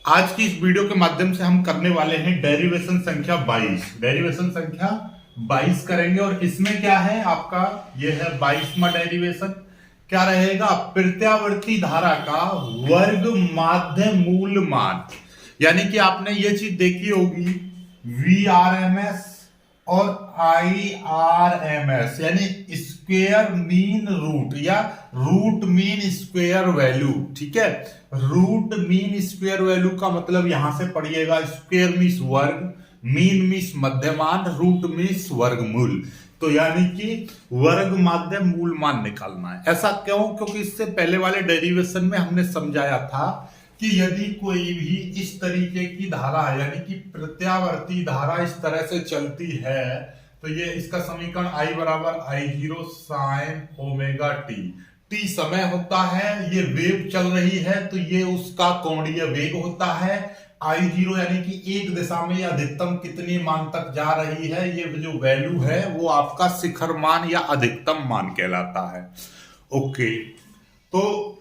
आज की इस वीडियो के माध्यम से हम करने वाले हैं डेरिवेशन संख्या 22। डेरिवेशन संख्या 22 करेंगे और इसमें क्या है आपका, ये है 22वां डेरिवेशन। क्या रहेगा? प्रत्यावर्ती धारा का वर्ग माध्य मूल मान। यानी कि आपने ये चीज देखी होगी, VRMS और IRMS यानी स्क्वेयर मीन रूट या रूट मीन स्क्वेयर वैल्यू। ठीक है, रूट मीन स्क्वेयर वैल्यू का मतलब यहां से पढ़िएगा, स्क्वेयर मीन्स वर्ग, मीन मीन्स मध्यमान, रूट मीन्स वर्गमूल। तो यानी कि वर्ग माध्य मूल मान निकालना है। ऐसा क्यों? क्योंकि इससे पहले वाले डेरिवेशन में हमने समझाया था कि यदि कोई भी इस तरीके की धारा यानी कि प्रत्यावर्ती धारा इस तरह से चलती है तो ये इसका समीकरण I बराबर I0 साइन ओमेगा टी समय होता है, ये वेव चल रही है तो ये उसका कोणीय वेग होता है। I0 यानी कि एक दिशा में अधिकतम कितने मान तक जा रही है, ये जो वैल्यू है वो आपका शिखर मान या अधिकतम मान कहलाता है। ओके, तो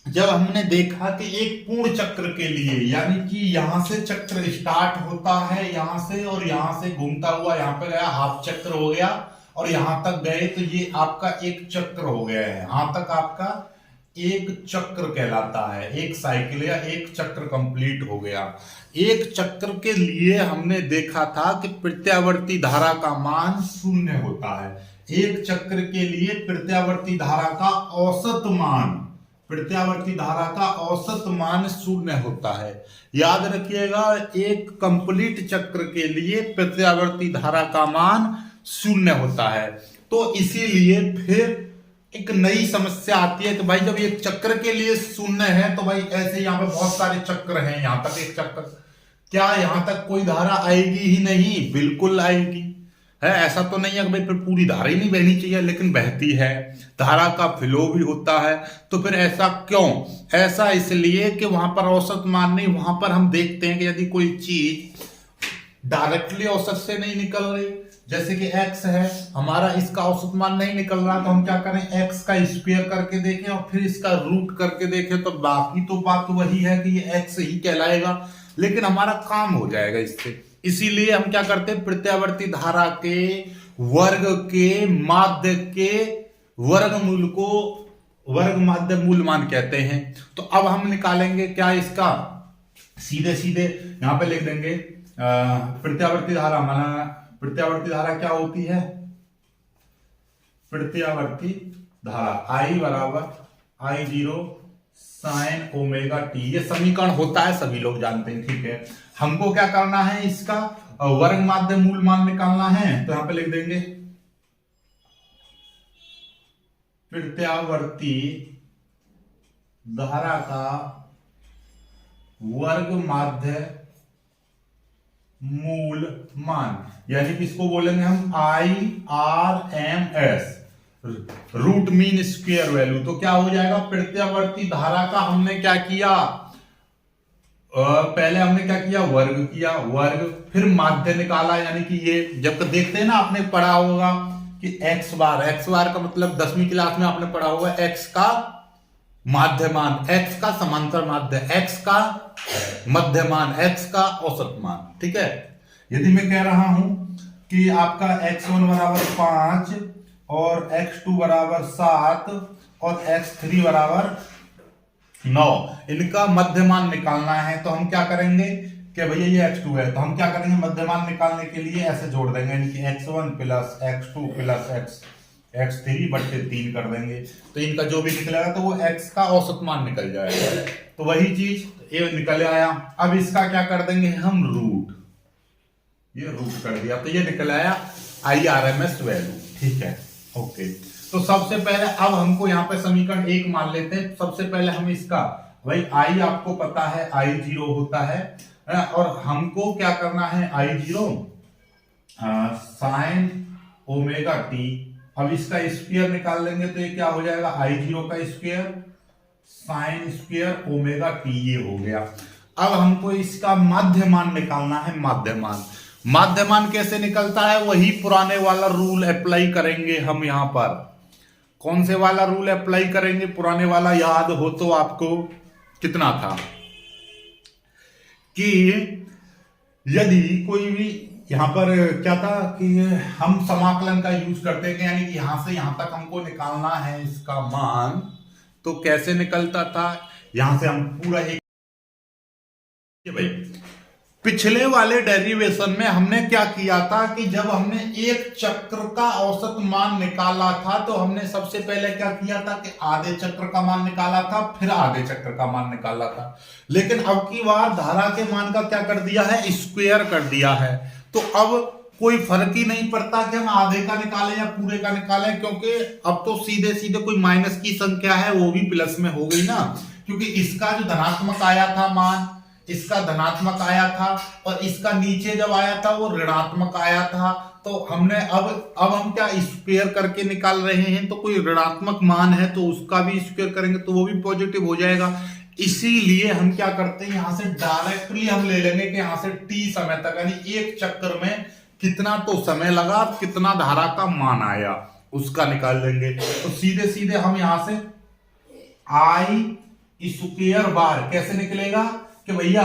जब हमने देखा कि एक पूर्ण चक्र के लिए यानी कि यहां से चक्र स्टार्ट होता है यहां से और यहां से घूमता हुआ यहां पे गया, हाफ चक्र हो गया और यहां तक गए तो ये आपका एक चक्र हो गया है। यहां तक आपका एक चक्र कहलाता है, एक साइकिल या एक चक्र कंप्लीट हो गया। एक चक्र के लिए हमने देखा था कि प्रत्यावर्ती धारा का मान शून्य होता है। एक चक्र के लिए प्रत्यावर्ती धारा का औसत मान, प्रत्यावर्ती धारा का औसत मान शून्य होता है। याद रखिएगा, एक कंप्लीट चक्र के लिए प्रत्यावर्ती धारा का मान शून्य होता है। तो इसीलिए फिर एक नई समस्या आती है कि भाई जब एक चक्र के लिए शून्य है तो भाई ऐसे यहाँ पे बहुत सारे चक्र हैं, यहां तक एक चक्र, क्या यहां तक कोई धारा आएगी ही नहीं? बिल्कुल आएगी है। ऐसा तो नहीं है कि भाई फिर पूरी धारा ही नहीं बहनी चाहिए, लेकिन बहती है, धारा का फ्लो भी होता है। तो फिर ऐसा क्यों? ऐसा इसलिए कि वहां पर औसत मान नहीं, वहां पर हम देखते हैं कि यदि कोई चीज डायरेक्टली औसत से नहीं निकल रही, जैसे कि x है हमारा, इसका औसत मान नहीं निकल रहा तो हम क्या करें, x का स्क्वायर करके देखें और फिर इसका रूट करके देखें, तो बाकी तो बात वही है कि ये x ही कहलाएगा, लेकिन हमारा काम हो जाएगा इससे। इसीलिए हम क्या करते हैं, प्रत्यावर्ती धारा के वर्ग के माध्य के वर्गमूल को वर्ग माध्य मूल मान कहते हैं। तो अब हम निकालेंगे क्या इसका, सीधे सीधे यहां पे लिख देंगे प्रत्यावर्ती धारा माना, प्रत्यावर्ती धारा क्या होती है, प्रत्यावर्ती धारा I बराबर I0 साइन ओमेगा टी, ये समीकरण होता है, सभी लोग जानते हैं। ठीक है, हमको क्या करना है, इसका वर्ग माध्य मूल मान निकालना है। तो यहां पे लिख देंगे प्रत्यावर्ती धारा का वर्ग माध्य मूल मान, यानी कि इसको बोलेंगे हम IRMS, root mean square value. तो क्या हो जाएगा, प्रत्यावर्ती धारा का हमने क्या किया, पहले हमने क्या किया, वर्ग किया, वर्ग, फिर माध्य निकाला। यानी कि ये जब देखते हैं ना, आपने पढ़ा होगा कि x बार का मतलब 10वीं क्लास में आपने पढ़ा होगा, x का माध्यमान, x का समांतर माध्य, x का मध्यमान, x का औसत मान। ठीक है, यदि मैं कह रहा हूं कि आपका x1 बराबर 5 और x2 बराबर 7 और x3 बराबर 9, इनका मध्यमान निकालना है, तो हम क्या करेंगे कि भैया ये x2 है, तो हम क्या करेंगे, मध्यमान निकालने के लिए ऐसे जोड़ देंगे, यानी कि x1 plus x2 plus x3 बट्टे 3 कर देंगे, तो इनका जो भी निकलेगा तो वो x का औसत मान निकल जाएगा। तो वही चीज ये निकल आया। अब इसका क्या कर देंगे हम, रूट, ये रूट कर दिया तो ये निकल आया IRMS वैल्यू। ठीक है, ओके। तो सबसे पहले अब हमको यहाँ पे समीकरण 1 मान लेते हैं। सबसे पहले हम इसका, भाई I आपको पता है I0 होता है और हमको क्या करना है, I0 साइन ओमेगा टी। अब इसका स्क्वायर निकाल लेंगे तो ये क्या हो जाएगा, I0 का square sine square omega T, ये हो गया। अब हमको इसका माध्यमान निकालना है, माध्यमान। माध्यमान कैसे निकलता है, वही पुराने वाला रूल अप्लाई करेंगे हम। यहां पर कौन से वाला रूल अप्लाई करेंगे, पुराने वाला, याद हो तो आपको, कितना था, कि यदि कोई भी यहां पर क्या था कि हम समाकलन का यूज करते थे, यानी कि यहां से यहां तक हमको निकालना है इसका मान, तो कैसे निकलता था, यहां से हम पूरा एक भाई पिछले वाले डेरिवेशन में हमने क्या किया था कि जब हमने एक चक्र का औसत मान निकाला था तो हमने सबसे पहले क्या किया था कि आधे चक्र का मान निकाला था, फिर आधे चक्र का मान निकाला था। लेकिन अब की बार धारा के मान का क्या कर दिया है, स्क्वायर कर दिया है। तो अब कोई फर्क ही नहीं पड़ता कि हम आधे का निकालें या पूरे का निकालें, क्योंकि अब तो सीधे सीधे कोई माइनस की संख्या है वो भी प्लस में हो गई ना, क्योंकि इसका जो धनात्मक आया था मान, इसका धनात्मक आया था और इसका नीचे जब आया था वो ऋणात्मक आया था। तो हमने अब हम क्या स्क्वायर करके निकाल रहे हैं, तो कोई ऋणात्मक मान है तो उसका भी स्क्वायर करेंगे तो वो भी पॉजिटिव हो जाएगा। इसीलिए हम क्या करते हैं, यहां से डायरेक्टली हम ले लेंगे कि यहां से टी समय तक, यानी एक चक्कर में कितना तो समय लगा, कितना धारा का मान आया उसका निकाल लेंगे। तो सीधे सीधे हम यहां से आई स्क्वायर बार कैसे निकलेगा कि भैया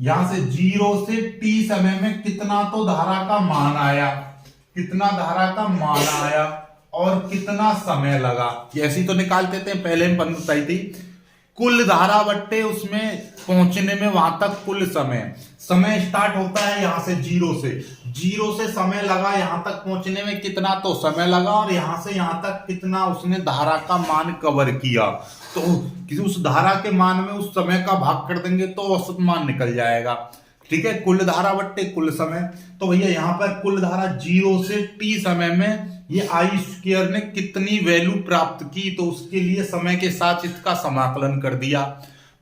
यहां से 0 से t समय में कितना तो धारा का मान आया, कितना धारा का मान आया और कितना समय लगा, ऐसी तो निकालते थे पहले में बंद बताई थी। कुल धारा बट्टे उसमें पहुंचने में वहां तक कुल समय स्टार्ट होता है यहां से 0 से समय लगा, यहां तक पहुंचने में कितना तो समय लगा और यहां से यहां तक कितना उसने धारा का मान कवर किया। तो किसी उस धारा के मान में उस समय का भाग कर देंगे तो औसत मान निकल जाएगा। ठीक है, कुल धारा बट्टे कुल समय। तो भैया यहाँ पर कुल धारा 0 से t समय में ये आई स्क्वायर ने कितनी वैल्यू प्राप्त की, तो उसके लिए समय के साथ इसका समाकलन कर दिया।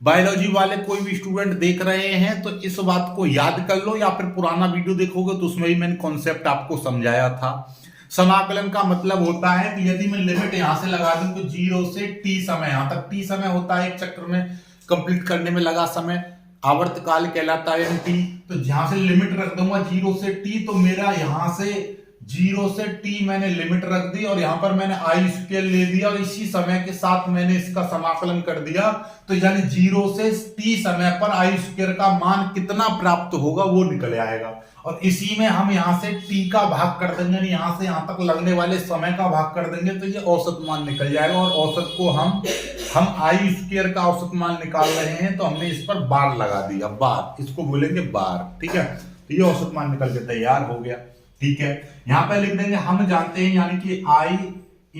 बायोलॉजी वाले कोई भी स्टूडेंट देख रहे हैं तो इस बात को याद कर लो, या फिर पुराना वीडियो देखोगे तो उसमें भी मैंने कॉन्सेप्ट आपको समझाया था। समाकलन का मतलब होता है कि यदि मैं लिमिट यहां से लगा दूं तो 0 से t समय, यहां तक t समय होता है एक चक्र में कंप्लीट करने में लगा समय, आवर्तकाल कहलाता है t। तो जहां से लिमिट रख दूंगा 0 से t, तो मेरा यहां से 0 से t मैंने लिमिट रख दी और यहां पर मैंने आई स्क्वायर ले दिया और इसी समय के साथ मैंने इसका समाकलन कर दिया। तो यानी 0 से t समय पर आई स्क्वायर का मान कितना प्राप्त होगा वो निकल आएगा, और इसी में हम यहां से t का भाग कर देंगे, यहां से यहां तक लगने वाले समय का भाग कर देंगे तो ये औसत मान निकल जाएगा। और औसत को हम आई स्क्वायर का औसत मान निकाल रहे हैं तो हमने इस पर बार लगा दिया, बार, इसको बोलेंगे बार। ठीक है, तो ये औसत मान निकल के तैयार हो गया। ठीक है, यहां पर लिख देंगे, हम जानते हैं यानी कि आई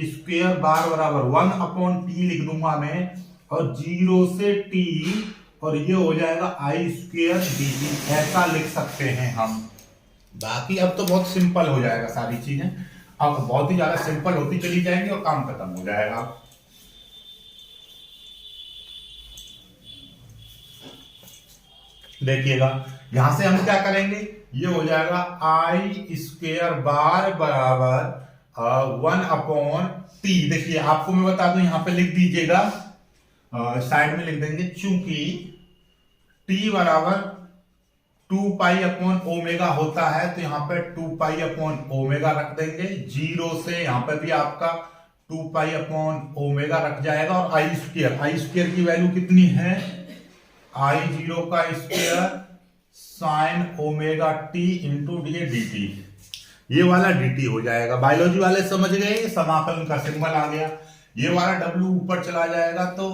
स्क्वायर बार बराबर 1/t लिख दूंगा मैं, और 0 से t, और ये हो जाएगा आई स्क्वायर dt, ऐसा लिख सकते हैं हम। बाकी अब तो बहुत सिंपल हो जाएगा सारी चीजें, अब बहुत ही ज्यादा सिंपल होती चली जाएंगी और काम खत्म हो जाएगा। देखिएगा यहां से हम क्या करेंगे, ये हो जाएगा आई स्क्वायर बार बराबर 1/t। देखिए आपको मैं बता दूं, यहां पे लिख दीजिएगा, साइड में लिख देंगे, चूंकि t बराबर 2 पाई अपॉन ओमेगा होता है तो यहां पे 2 पाई अपॉन ओमेगा रख देंगे। 0 से यहां पे भी आपका 2 पाई अपॉन ओमेगा रख जाएगा, और आई स्क्वायर की वैल्यू कितनी है, आई 0 का square sine omega T into dt, ये वाला dt हो जाएगा। बायोलॉजी वाले समझ गए, समाकलन का सिंबल आ गया, ये वाला w ऊपर चला जाएगा तो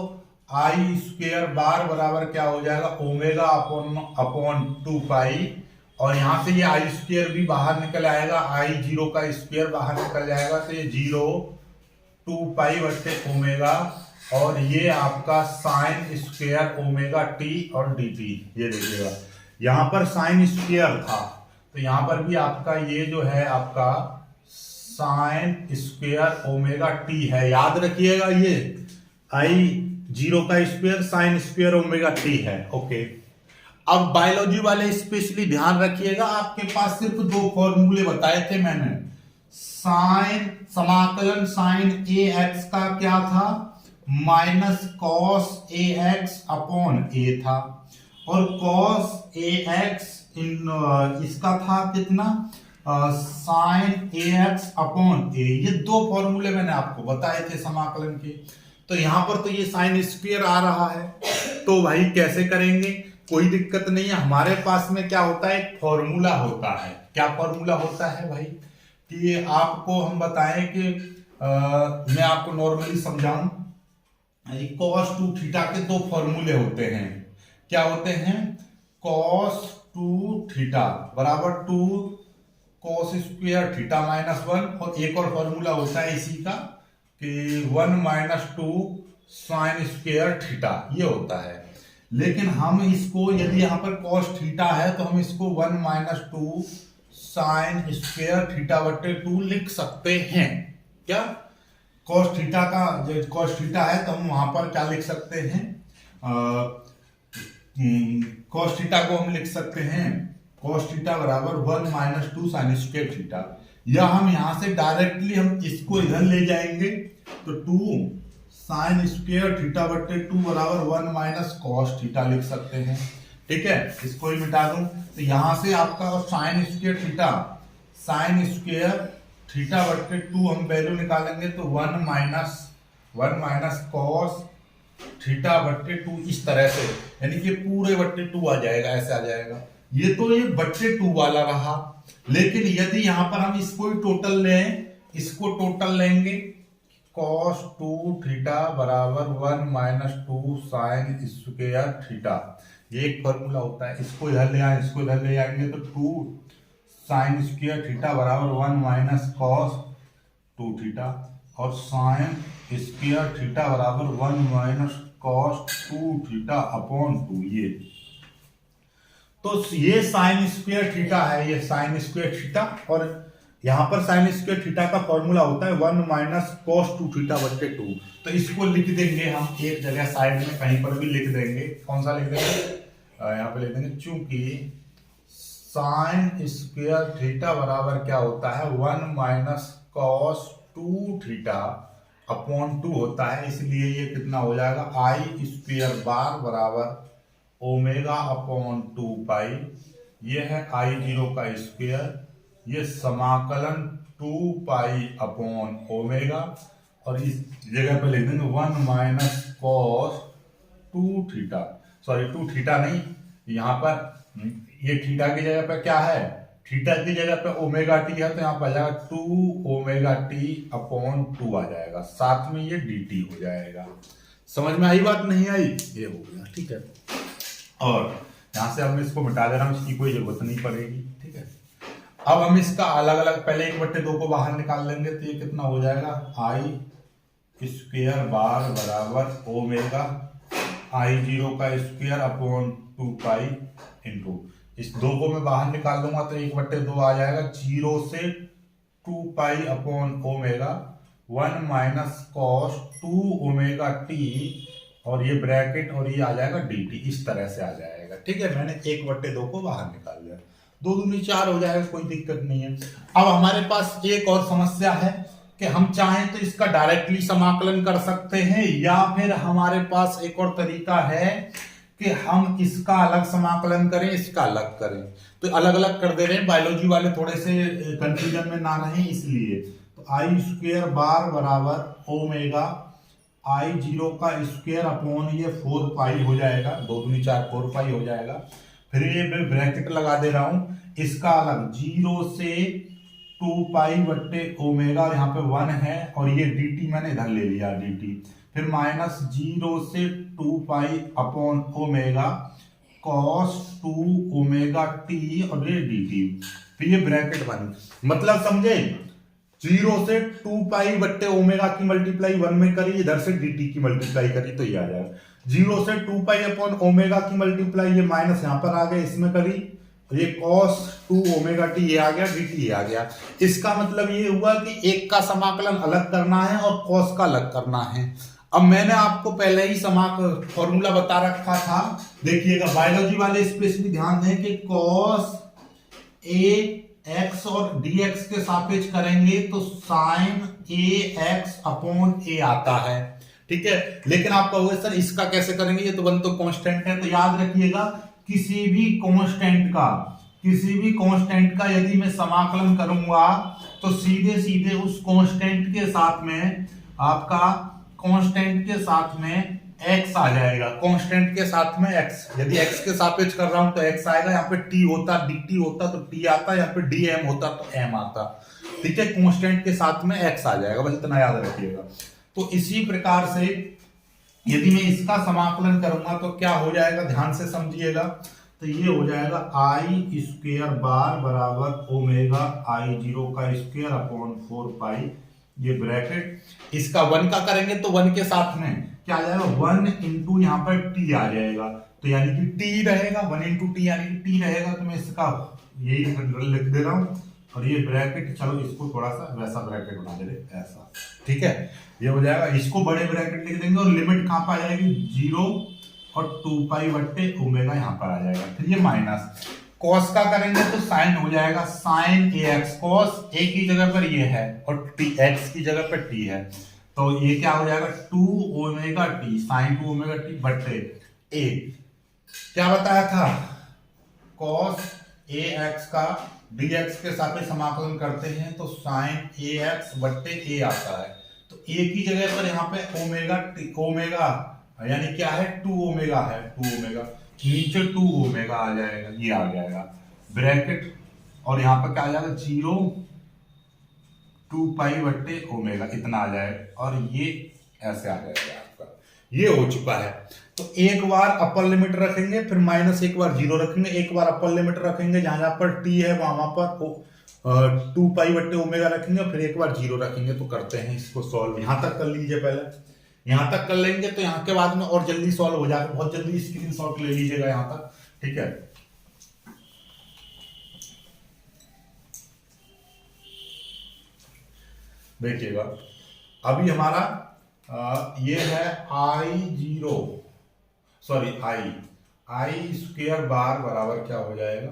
आई स्क्वायर बार बराबर क्या हो जाएगा, ओमेगा अपॉन 2 पाई, और यहां से ये आई स्क्वायर भी बाहर निकल आएगा, आई 0 का स्क्वायर बाहर निकल जाएगा, तो ये 0 2 पाई बटे ओमेगा, और ये आपका साइन स्क्वायर ओमेगा टी और dt। ये देखिएगा यहां पर साइन स्क्वायर था तो यहां पर भी आपका ये जो है आपका साइन स्क्वायर ओमेगा टी है, याद रखिएगा, ये आई 0 का square sine square omega T है। ओके, अब बायोलॉजी वाले स्पेशली ध्यान रखिएगा, आपके पास सिर्फ 2 फॉर्मूले बताए थे मैंने। साइन समाकलन साइन ए एक्स का क्या था, minus cos A x upon ए था, और कॉस ए एक्स इसका था कितना, साइन ए एक्स अपॉन ए। ये 2 फॉर्मूले मैंने आपको बताए थे समाकलन के। तो यहां पर तो ये साइन स्क्वायर आ रहा है, तो भाई कैसे करेंगे कोई दिक्कत नहीं है। हमारे पास में क्या होता है, एक फॉर्मूला होता है। क्या फॉर्मूला होता है भाई, कि आपको हम बताएं कि मैं आपको नॉर्मली समझाऊं, cos 2 थीटा के दो फॉर्मूले होते हैं। क्या होते हैं, cos 2 थीटा बराबर 2 cos स्क्वायर थीटा माइनस 1, और एक और फॉर्मूला होता है इसी का कि 1 माइनस 2 साइन स्क्वायर थीटा, ये होता है। लेकिन हम इसको, यदि यहाँ पर cos थीटा है तो हम इसको 1 माइनस 2 साइन स्क्वायर थीटा बटे 2 लिख सकते हैं। क्या cos थीटा का, जो cos थीटा है तो हम वहां पर क्या लिख सकते हैं, cos थीटा को हम लिख सकते हैं cos थीटा बराबर 1 माइनस 2 साइन स्क्वायर थीटा, या हम यहां से डायरेक्टली हम इसको इधर ले जाएंगे तो 2 साइन स्क्वायर थीटा बटे 2 बराबर 1 माइनस कॉस थीटा लिख सकते हैं। ठीक है, इसको ही मिटा दूं तो यहां से आपका sine square theta, sine square theta बटे 2 हम वैल्यू निकालेंगे तो 1 माइनस कॉस थीटा बटे 2, इस तरह से, यानी कि पूरे बटे 2 आ जाएगा, ऐसे आ जाएगा। ये तो ये बटे 2 वाला रहा। लेकिन यदि यहां पर हम इसको ही टोटल लें, इसको टोटल लेंगे, cos 2 थीटा बराबर 1 माइनस 2 साइन स्क्वायर थीटा, ये एक फॉर्मूला होता है। इसको इधर ले आए, इसको इधर ले आएंगे तो 2 साइन स्क्वायर थीटा बराबर 1 माइनस cos 2 थीटा, और साइन स्क्वायर थीटा बराबर 1 माइनस cos 2 थीटा अपॉन 2। ये तो ये साइन स्क्वायर थीटा है, ये साइन स्क्वायर थीटा, और यहां पर साइन स्क्वायर थीटा का फॉर्मूला होता है 1 माइनस cos 2 थीटा बटे 2। तो इसको लिख देंगे हम एक जगह साइड में, कहीं पर भी लिख देंगे। कौन सा लिख देंगे, यहाँ पे लिख देंगे, चूंकि साइन स्क्वायर थीटा बराबर क्या होता है 1 माइनस cos 2 थीटा अपॉन 2 होता है, इसलिए ये कितना हो जाएगा, आई स्क्वायर बार बराबर ओमेगा अपॉन 2 पाई, ये है I0 का स्क्वायर, ये समाकलन 2 पाई अपॉन ओमेगा, और इस जगह पे लिख देंगे 1 minus cos 2 theta, sorry 2 theta नहीं, यहाँ पर ये थीटा की जगह पे क्या है, थीटा की जगह पे ओमेगा टी है, तो यहाँ पर आ जाएगा 2 ओमेगा टी अपॉन 2 आ जाएगा, साथ में ये dt हो जाएगा। समझ में आई बात, नहीं आई, ये हो गया। ठीक है, और यहां से हम इसको मिटा दे रहा हूं, इसकी कोई जरूरत नहीं पड़ेगी। ठीक है, अब हम इसका अलग अलग पहले 1/2 को बाहर निकाल लेंगे तो ये कितना हो जाएगा, आई स्क्वायर बार बराबर ओमेगा I0 का स्क्वायर अपॉन 2 पाई इंटू, इस 2 को मैं बाहर निकाल दूंगा तो 1/2 आ जाएगा, 0 से 2 pi upon omega 1 minus cos 2 omega T, और ये ब्रैकेट और ये आ जाएगा dt, इस तरह से आ जाएगा। ठीक है, मैंने 1/2 को बाहर निकाल लिया, 2 दूनी 4 हो जाएगा, कोई दिक्कत नहीं है। अब हमारे पास एक और समस्या है कि हम चाहें तो इसका डायरेक्टली समाकलन कर सकते हैं, या फिर हमारे पास एक और तरीका है कि हम इसका अलग समाकलन करें, इसका अलग करें। तो अलग अलग कर दे रहे हैं, बायोलॉजी वाले थोड़े से कंफ्यूजन में ना रहें इसलिए। तो आई स्क्वायर बार बराबर ओमेगा I0 का स्क्वायर अपॉन ये 4 पाई हो जाएगा, 2 दूनी 4 4 पाई हो जाएगा। फिर ये मैं ब्रैकेट लगा दे रहा हूं, इसका अलग 0 से 2 पाई बट्टे ओमेगा, और यहाँ पे 1 है, और ये dt मैंने इधर ले लिया dt, फिर माइनस 0 से 2 pi upon omega cos 2 omega t, और ये dt, फिर ये ब्रैकेट बन, मतलब समझे, 0 से 2 पाई बट्टे ओमेगा की मल्टीप्लाई 1 में करी, इधर से dt की मल्टीप्लाई करी तो ये आ जाएगा, 0 से 2 पाई अपॉन ओमेगा की मल्टीप्लाई, ये माइनस यहाँ पर आ गया, इसमें करी, ये cos 2 ओमेगा टी ये आ गया, dt ये आ गया। इसका मतलब ये हुआ कि एक का समाकलन अलग करना है और cos का अलग करना है। अब मैंने आपको पहले ही फॉर्मूला बता रखा था, देखिएगा बायोलॉजी वाले स्पेशली ध्यान दें कि cos a x और dx के सापेक्ष करेंगे तो साइन ax अपॉन a आता है। ठीक है, लेकिन आप कहोगे सर इसका कैसे करेंगे, ये तो वन तो कांस्टेंट है। तो याद रखिएगा, किसी भी कांस्टेंट का यदि मैं समाकलन करूंगा तो सीधे सीधे उस कांस्टेंट के साथ में आपका कांस्टेंट के साथ में x आ जाएगा कांस्टेंट के साथ में x, यदि x के सापेक्ष कर रहा हूं तो x आएगा, यहाँ पे t होता dt होता तो t आता, यहाँ पे dm होता तो m आता, ठीक है। कांस्टेंट के साथ में x आ जाएगा, बस इतना याद रखिएगा। तो इसी प्रकार से यदि मैं इसका समाकलन करूंगा तो क्या हो जाएगा, ध्यान से समझिएगा। तो ये हो जाएगा आई स्क्वेयर बार बराबर ओमेगा आई जीरो का स्क्वेयर अपॉन 4 पाई, ये ब्रैकेट, इसका 1 का करेंगे तो 1 के साथ में क्या आ जाएगा 1 इंटू यहाँ पर टी आ जाएगा, तो यानी कि टी रहेगा 1 इंटू टी यानी कि टी रहेगा, तो मैं इसका यही लिख दे रहा हूँ। और ये ब्रैकेट, चलो इसको थोड़ा सा वैसा ब्रैकेट बना दे रहे ऐसा, ठीक है। ये हो जाएगा, इसको बड़े ब्रैकेट लिख देंगे और लिमिट कहाँ पर आ जाएगी 0 और 2 पाई बट्टे ओमेगा यहाँ पर आ जाएगा। फिर ये माइनस कॉस का करेंगे तो साइन हो जाएगा sign A x, cos A की जगह पर ये है और टी एक्स की जगह पर टी है, तो ये क्या हो जाएगा 2 omega T sine 2 omega T बट्टे ए, क्या बताया था कॉस ए एक्स का dx के साथ समाकलन करते हैं तो साइन ए एक्स बट्टे ए आता है, तो ए की जगह पर यहाँ पे ओमेगा ओमेगा यानी क्या है 2 ओमेगा है, 2 ओमेगा नीचे 2 ओमेगा आ जाएगा, ये आ जाएगा ब्रैकेट, और यहाँ पर क्या आ जाएगा 0 2 पाई बट्टे ओमेगा इतना आ जाएगा, और ये ऐसे आ जाएगा आपका, ये हो चुका है। तो एक बार अपर लिमिट रखेंगे, फिर माइनस एक बार 0 रखेंगे, एक बार अपर लिमिट रखेंगे जहां जहां पर टी है वहां पर 2 पाई बट्टे ओमेगा रखेंगे, फिर एक बार 0 रखेंगे। तो करते हैं इसको सॉल्व, यहां तक कर लीजिए, पहले यहां तक कर लेंगे तो यहाँ के बाद में और जल्दी सॉल्व हो जाएगा, बहुत जल्दी स्क्रीनशॉट ले लीजिएगा यहां तक, ठीक है। देखिएगा अभी हमारा ये है I0 sorry I square bar बराबर क्या हो जाएगा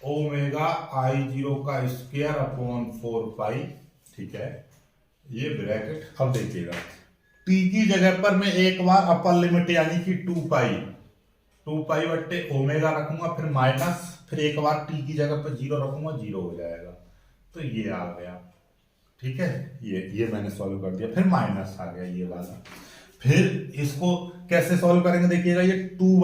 ओमेगा I0 का स्क्वेयर अपॉन 4 पाई, ठीक है, ये ब्रैकेट। अब देखिएगा t की जगह पर मैं एक बार अपर लिमिट यानी कि 2 पाई बट्टे ओमेगा रखूंगा, फिर माइनस, फिर एक बार t की जगह पर 0 रखूंगा, 0 हो जाएगा, तो ये आ गया, ठीक है। ये मैंने सॉल्व कर दिया, फिर माइनस आ गया ये वाला। फिर इसको कैसे सॉल्व करेंगे देखिएगा, ये 2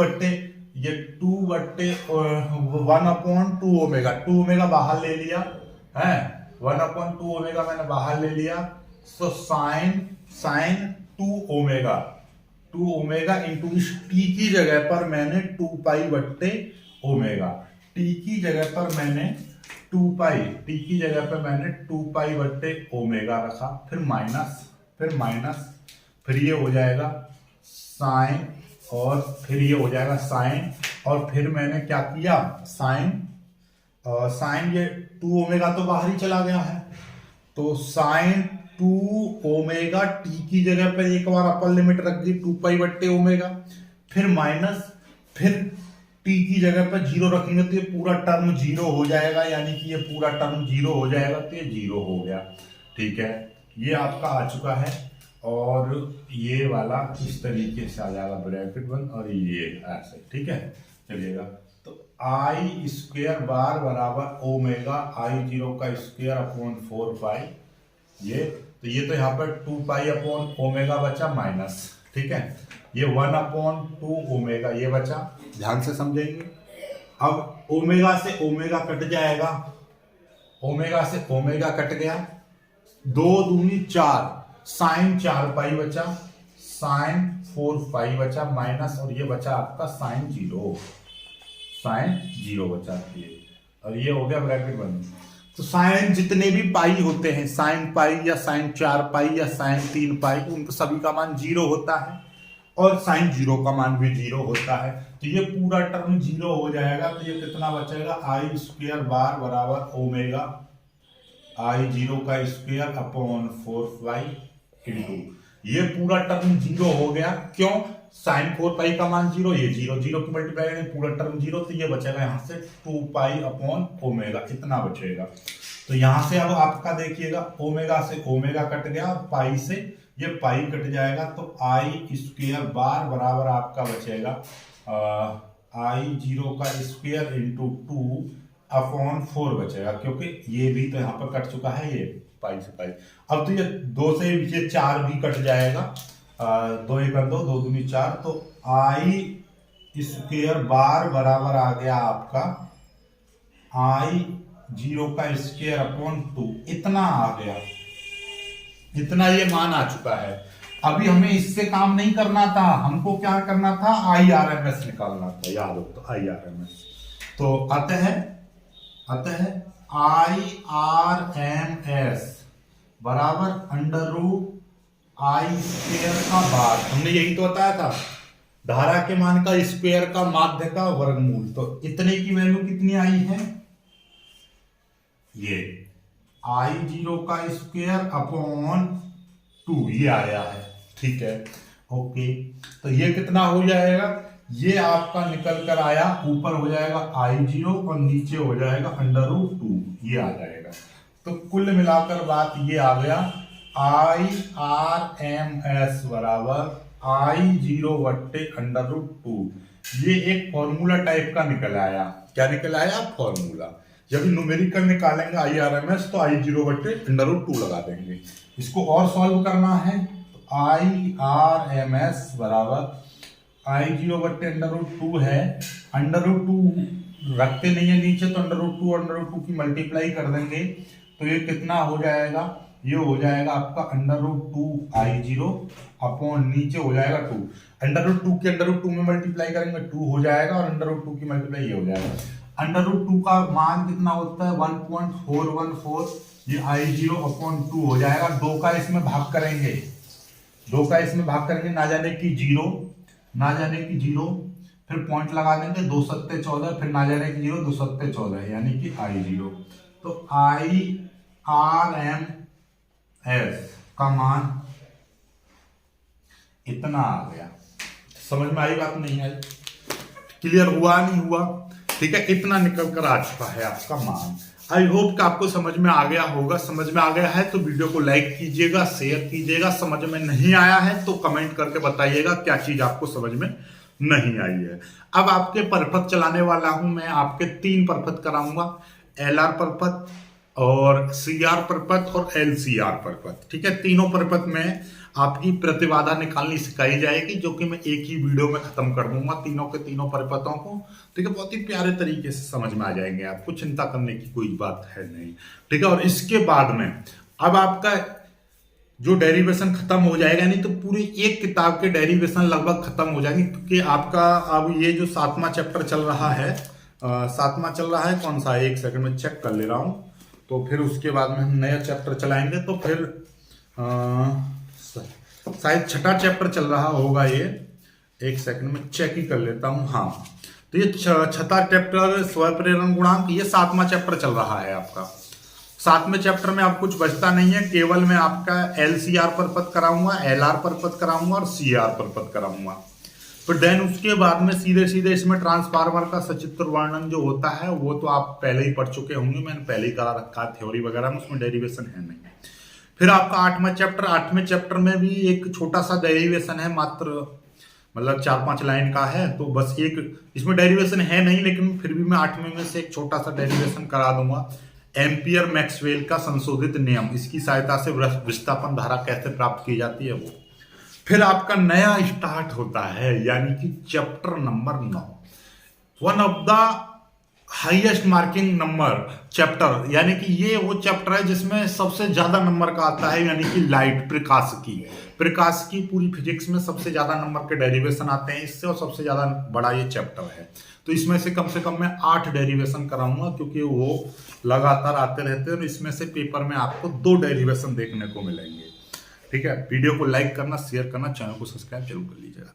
बट्टे 1 अपॉन 2 ओमेगा, 2 ओमेगा बाहर ले लिया है, 1 अपॉन 2 ओमेगा मैंने बाहर ले लिया, सो साइन 2 ओमेगा इंटू इस टी की जगह पर मैंने 2 पाई बट्टे ओमेगा, टी की जगह पर मैंने 2 पाई बट्टे ओमेगा रखा, फिर माइनस, फिर ये हो जाएगा साइन, और फिर ये हो जाएगा साइन, और फिर मैंने क्या किया साइन ये 2 ओमेगा तो बाहर ही चला गया है, तो साइन 2 ओमेगा टी की जगह पर एक बार अपर लिमिट रख दी 2 पाई बट्टे ओमेगा, फिर माइनस, फिर टी की जगह पर 0 रखेंगे तो ये पूरा टर्म 0 हो जाएगा, यानी कि ये पूरा टर्म 0 हो जाएगा, तो ये 0 हो गया, ठीक है। ये आपका आ चुका है, और ये वाला इस तरीके से आ जाएगा ब्रैकेट 1, और ये ऐसे, ठीक है। चलिएगा, तो आई स्क्वेयर बार बराबर ओमेगा I0 का स्क्वेयर अपॉन 4 पाई, ये तो यहाँ पर 2 पाई अपॉन ओमेगा बचा माइनस, ठीक है, ये 1 अपॉन 2 ओमेगा ये बचा, ध्यान से समझेंगे। अब ओमेगा से ओमेगा कट जाएगा, ओमेगा से ओमेगा कट गया, 2 दूनी 4, साइन 4 पाई बचा, साइन 4 पाई बचा माइनस, और ये बचा आपका साइन 0 बचा, ये, और ये हो गया ब्रैकेट बंद। तो साइन जितने भी पाई होते हैं, साइन पाई या साइन 4 पाई या साइन 3 पाई, उन सभी का मान 0 होता है, और साइन 0 का मान भी 0 होता है, तो ये पूरा टर्म 0 हो जाएगा। तो ये कितना बचेगा आई स्क्वेयर बार बराबर ओमेगा I0 का स्क्वेयर अपॉन 4 पाई इंटू, ये पूरा टर्म 0 हो गया, क्यों, साइन 4 पाई का मान 0, ये 0 की मल्टीप्लाई करेंगे पूरा टर्म 0, तो ये बचेगा यहाँ से 2 पाई अपॉन ओमेगा, इतना बचेगा। तो यहाँ से अब आपका देखिएगा ओमेगा से ओमेगा कट गया, पाई से ये पाई कट जाएगा, तो आई स्क्वेयर बार बराबर आपका बचेगा I0 का स्क्वेयर इंटू 2 अपॉन 4 बचेगा, क्योंकि ये भी तो यहाँ पर कट चुका है, ये पाई से पाई। अब तो ये 2 से ये 4 भी कट जाएगा, दो एक दो, दो दूनी चार, तो आई स्क्वेयर बार बराबर आ गया आपका आई जीरो का स्क्वेयर अपॉन 2, इतना आ गया, इतना ये मान आ चुका है। अभी हमें इससे काम नहीं करना था, हमको क्या करना था, IRMS निकालना था, याद हो तो IRMS। तो अतः IRMS बराबर अंडर रूट आई स्क्वेयर का बार, हमने यही तो बताया था, धारा के मान का स्क्वेयर का माध्य का वर्गमूल। तो इतने की वैल्यू कितनी आई है, ये आई जीरो का स्क्वेयर अपॉन 2 ये आया है, ठीक है, ओके। तो ये कितना हो जाएगा, ये आपका निकल कर आया, ऊपर हो जाएगा आई जीरो और नीचे हो जाएगा अंडर रूट 2, ये आ जाएगा। तो कुल मिलाकर बात ये आ गया, IRMS बराबर आई जीरो बट्टे अंडर रूट 2। ये एक फॉर्मूला टाइप का निकल आया, क्या निकल आया, फॉर्मूला। जब न्यूमेरिकल निकालेंगे IRMS तो आई जीरो बट्टे अंडर रूट 2 लगा देंगे। इसको और सॉल्व करना है, तो IRMS बराबर आई जीरो बट्टे अंडर रूट 2 है, अंडर रूट 2 रखते नहीं है नीचे, तो अंडर रूट 2 की मल्टीप्लाई कर देंगे, तो ये कितना हो जाएगा, ये हो जाएगा आपका अंडर रूट 2 आई जीरो अपॉन नीचे हो जाएगा 2, अंडर रूट 2 के अंडर रूट 2 में मल्टीप्लाई करेंगे 2 हो जाएगा, और अंडर रूट 2 की मल्टीप्लाई ये हो जाएगा। अंडर रूट 2 का मान कितना होता है, 1.414, ये आई जीरो अपॉन 2 हो जाएगा। 2 का इसमें भाग करेंगे, 2 का इसमें भाग करेंगे, ना जाने की जीरो, ना जाने की जीरो, फिर पॉइंट लगा देंगे, 2 सत्ते 14, फिर ना जाने की जीरो, 2 सत्ते 14, यानी कि आई जीरो। तो IRMS का मान इतना आ गया। समझ में आई बात, नहीं आई, क्लियर हुआ नहीं हुआ, ठीक है, इतना निकल कर आ चुका है आपका मान। आई होप कि आपको समझ में आ गया होगा। समझ में आ गया है तो वीडियो को लाइक कीजिएगा, शेयर कीजिएगा। समझ में नहीं आया है तो कमेंट करके बताइएगा क्या चीज आपको समझ में नहीं आई है। अब आपके परपथ चलाने वाला हूं मैं, आपके 3 परपथ कराऊंगा, LR परपथ और CR परपथ और LCR परपथ, ठीक है। तीनों परपथ में आपकी प्रतिबाधा निकालनी सिखाई जाएगी, जो कि मैं एक ही वीडियो में खत्म कर दूंगा तीनों के तीनों परपथों को, ठीक है। बहुत ही प्यारे तरीके से समझ में आ जाएंगे, आपको चिंता करने की कोई बात है नहीं, ठीक है। और इसके बाद में अब आपका जो डेरिवेशन खत्म हो जाएगा, नहीं तो पूरी एक किताब के डेरिवेशन लगभग खत्म हो जाएंगे, क्योंकि आपका अब ये जो 7वां चैप्टर चल रहा है, 7वां चल रहा है, कौन सा है, 1 सेकंड में चेक कर ले रहा हूं, तो फिर उसके बाद में हम नया चैप्टर चलाएंगे, तो फिर शायद 6ठा चैप्टर चल रहा होगा ये, 1 सेकंड में चेक ही कर लेता हूं, हाँ। तो ये 6ठा चैप्टर स्वप्रेरण गुणांक, ये 7वां चैप्टर चल रहा है आपका। 7वें चैप्टर में अब कुछ बचता नहीं है, केवल मैं आपका LCR परपथ कराऊंगा, LR परपथ कराऊंगा और CR परपथ कराऊंगा। फिर देन उसके बाद में सीधे सीधे इसमें ट्रांसफार्मर का सचित्र वर्णन जो होता है वो तो आप पहले ही पढ़ चुके होंगे, मैंने पहले ही करा रखा है, थ्योरी वगैरह में, उसमें डेरिवेशन है नहीं। फिर आपका 8वां चैप्टर, 8वें चैप्टर में भी एक छोटा सा डेरिवेशन है, मात्र मतलब 4-5 लाइन का है, तो बस एक इसमें डेरिवेशन है नहीं, लेकिन फिर भी मैं 8वें में से एक छोटा सा डेरिवेशन करा दूंगा। एम्पियर मैक्सवेल का संशोधित नियम, इसकी सहायता से विस्थापन धारा कैसे प्राप्त की जाती है वो। फिर आपका नया स्टार्ट होता है, यानी कि chapter number 9, one of the highest marking number chapter, यानी कि ये वो चैप्टर है जिसमें सबसे ज्यादा नंबर का आता है, यानी कि लाइट, प्रकाश की पूरी फिजिक्स में सबसे ज्यादा नंबर के डेरिवेशन आते हैं इससे, और सबसे ज्यादा बड़ा ये चैप्टर है। तो इसमें से कम मैं 8 डेरिवेशन कराऊंगा, क्योंकि वो लगातार आते रहते हैं, और इसमें से पेपर में आपको 2 डेरिवेशन देखने को मिलेंगे, ठीक है। वीडियो को लाइक करना, शेयर करना, चैनल को सब्सक्राइब जरूर कर लीजिएगा।